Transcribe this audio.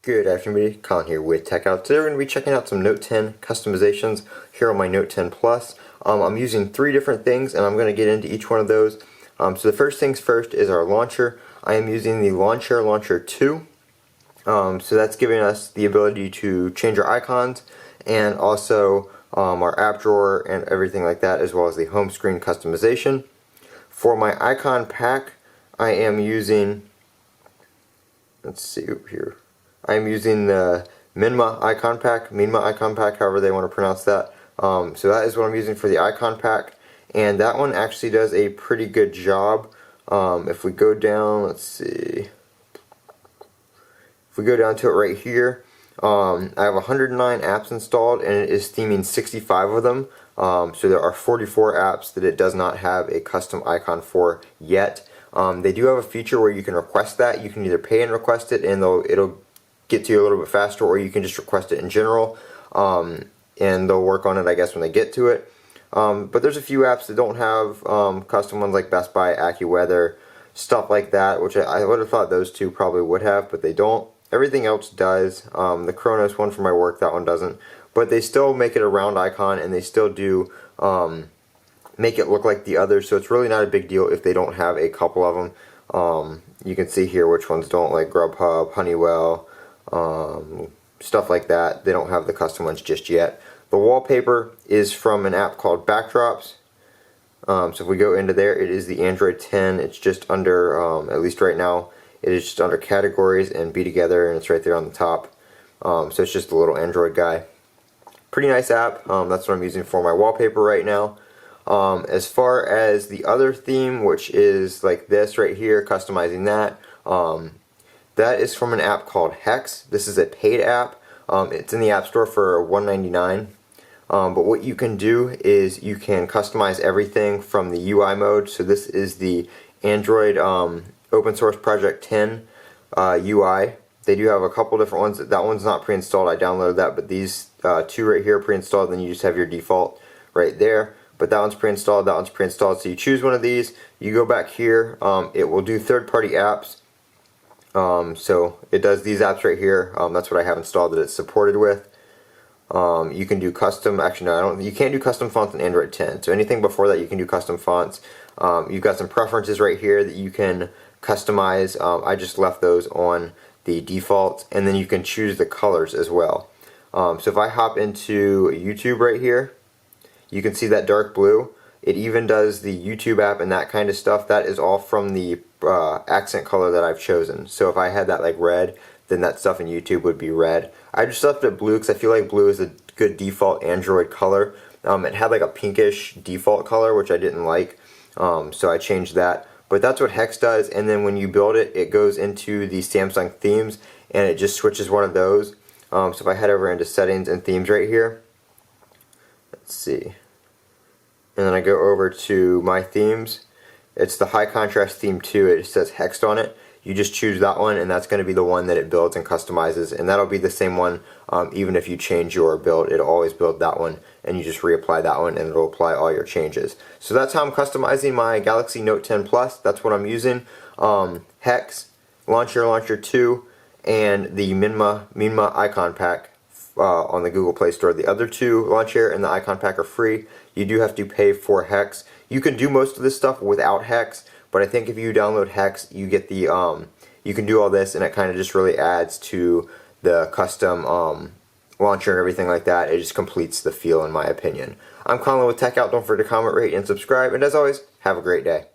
Good afternoon, Colin here with Techout. Today we're going to be checking out some Note 10 customizations here on my Note 10 Plus. I'm using three different things and I'm going to get into each one of those. So the first things first is our launcher. I am using the Lawnchair Launcher 2. So that's giving us the ability to change our icons and also our app drawer and everything like that, as well as the home screen customization. For my icon pack, I am using, let's see over here. I'm using the Minma icon pack, however they want to pronounce that. So that is what I'm using for the icon pack, and that one actually does a pretty good job. If we go down, let's see. If we go down to it right here, I have 109 apps installed, and it is theming 65 of them. So there are 44 apps that it does not have a custom icon for yet. They do have a feature where you can request that. You can either pay and request it, and it'll get to you a little bit faster, or you can just request it in general, and they'll work on it, I guess, when they get to it. But there's a few apps that don't have custom ones, like Best Buy, AccuWeather, stuff like that, which I would have thought those two probably would have, but they don't. Everything else does. The Kronos one for my work, that one doesn't. But they still make it a round icon, and they still do make it look like the others, so it's really not a big deal if they don't have a couple of them. You can see here which ones don't, like Grubhub, Honeywell, stuff like that. They don't have the custom ones just yet. The wallpaper is from an app called Backdrops. So if we go into there, it is the Android 10. It's just under, at least right now, it is just under categories and be together, and it's right there on the top. So it's just a little Android guy. Pretty nice app. That's what I'm using for my wallpaper right now. As far as the other theme, which is like this right here, customizing that, that is from an app called Hex. This is a paid app. It's in the App Store for $1.99. But what you can do is you can customize everything from the UI mode. So this is the Android Open Source Project 10 UI. They do have a couple different ones. That one's not pre-installed. I downloaded that, but these two right here are pre-installed. Then you just have your default right there. But that one's pre-installed, that one's pre-installed. So you choose one of these. You go back here. It will do third-party apps. So it does these apps right here. That's what I have installed that it's supported with. You can do custom, actually no, you can't do custom fonts in Android 10. So anything before that you can do custom fonts. You've got some preferences right here that you can customize. I just left those on the default, and then you can choose the colors as well. So if I hop into YouTube right here, you can see that dark blue. It even does the YouTube app and that kind of stuff. That is all from the accent color that I've chosen. So if I had that like red, then that stuff in YouTube would be red. I just left it blue because I feel like blue is a good default Android color. It had like a pinkish default color, which I didn't like, so I changed that. But that's what Hex does, and then when you build it, it goes into the Samsung themes, and it just switches one of those. So if I head over into settings and themes right here, let's see. And then I go over to my themes. It's the high contrast theme 2. It says Hexed on it. You just choose that one, and that's going to be the one that it builds and customizes, and that'll be the same one even if you change your build. It'll always build that one, and you just reapply that one, and it'll apply all your changes. So that's how I'm customizing my Galaxy Note 10 Plus. That's what I'm using. Hex, Launcher 2, and the Minma icon pack on the Google Play Store. The other two, Lawnchair and the icon pack, are free. You do have to pay for Hex. You can do most of this stuff without Hex, but I think if you download Hex, you get the you can do all this, and it kind of just really adds to the custom launcher and everything like that. It just completes the feel, in my opinion. I'm Colin with Techout. Don't forget to comment, rate, and subscribe. And as always, have a great day.